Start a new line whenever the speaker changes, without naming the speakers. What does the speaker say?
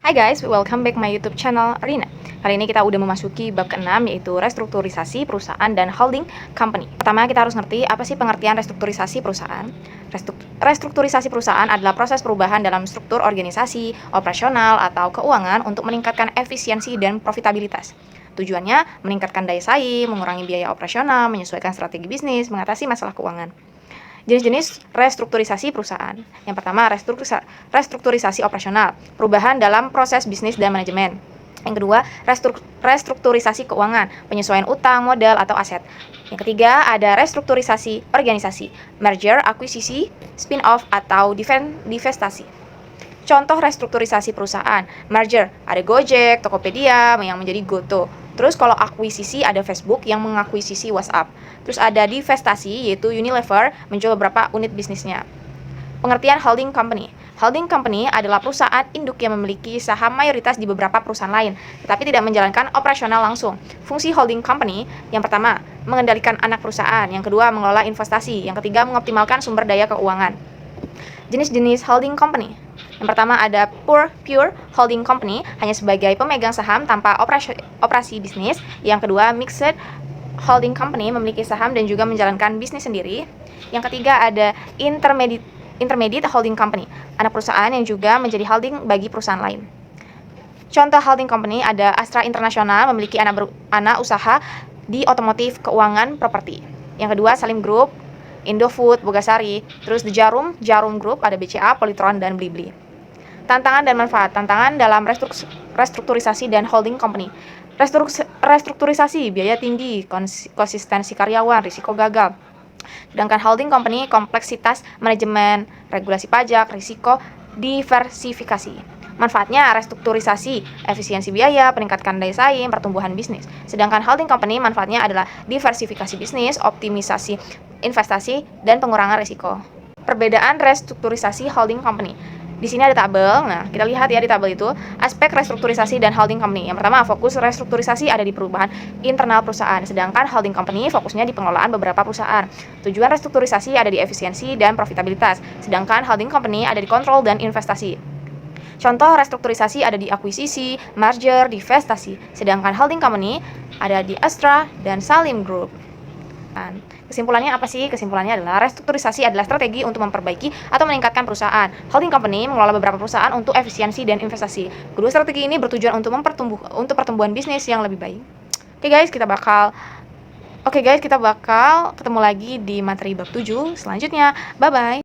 Hai guys, welcome back my YouTube channel Rina. Kali ini kita udah memasuki bab ke-6, yaitu restrukturisasi perusahaan dan holding company. Pertama, kita harus ngerti apa sih pengertian restrukturisasi perusahaan. Restrukturisasi perusahaan adalah proses perubahan dalam struktur organisasi, operasional, atau keuangan untuk meningkatkan efisiensi dan profitabilitas. Tujuannya meningkatkan daya saing, mengurangi biaya operasional, menyesuaikan strategi bisnis, mengatasi masalah keuangan. Jenis-jenis restrukturisasi perusahaan. Yang pertama, restrukturisasi operasional, perubahan dalam proses bisnis dan manajemen. Yang kedua, restrukturisasi keuangan, penyesuaian utang, modal, atau aset. Yang ketiga, ada restrukturisasi organisasi, merger, akuisisi, spin-off, atau divestasi. Contoh restrukturisasi perusahaan, merger, ada Gojek, Tokopedia yang menjadi Goto. Terus kalau akuisisi ada Facebook yang mengakuisisi WhatsApp. Terus ada divestasi yaitu Unilever menjual beberapa unit bisnisnya. Pengertian holding company. Holding company adalah perusahaan induk yang memiliki saham mayoritas di beberapa perusahaan lain, tetapi tidak menjalankan operasional langsung. Fungsi holding company, yang pertama, mengendalikan anak perusahaan, yang kedua, mengelola investasi, yang ketiga, mengoptimalkan sumber daya keuangan. Jenis-jenis holding company. Yang pertama ada pure holding company, hanya sebagai pemegang saham tanpa operasi bisnis. Yang kedua, mixed holding company, memiliki saham dan juga menjalankan bisnis sendiri. Yang ketiga ada intermediate holding company, anak perusahaan yang juga menjadi holding bagi perusahaan lain. Contoh holding company ada Astra International, memiliki anak usaha di otomotif, keuangan, properti. Yang kedua, Salim Group, Indofood, Bogasari. Terus The Jarum Group, ada BCA, Polytron, dan Blibli. Tantangan dan manfaat. Tantangan dalam restrukturisasi dan holding company. Restrukturisasi, biaya tinggi, konsistensi karyawan, risiko gagal. Sedangkan holding company, kompleksitas manajemen, regulasi pajak, risiko diversifikasi. Manfaatnya restrukturisasi, efisiensi biaya, peningkatkan daya saing, pertumbuhan bisnis. Sedangkan holding company manfaatnya adalah diversifikasi bisnis, optimisasi investasi, dan pengurangan risiko. Perbedaan restrukturisasi holding company. Di sini ada tabel. Nah, kita lihat ya di tabel itu aspek restrukturisasi dan holding company. Yang pertama, fokus restrukturisasi ada di perubahan internal perusahaan, sedangkan holding company fokusnya di pengelolaan beberapa perusahaan. Tujuan restrukturisasi ada di efisiensi dan profitabilitas, sedangkan holding company ada di kontrol dan investasi. Contoh restrukturisasi ada di akuisisi, merger, divestasi, sedangkan holding company ada di Astra dan Salim Group. Kesimpulannya apa sih? Kesimpulannya adalah restrukturisasi adalah strategi untuk memperbaiki atau meningkatkan perusahaan. Holding company mengelola beberapa perusahaan untuk efisiensi dan investasi. Kedua strategi ini bertujuan untuk pertumbuhan bisnis yang lebih baik. Oke guys, kita bakal ketemu lagi di materi bab 7 selanjutnya. Bye bye.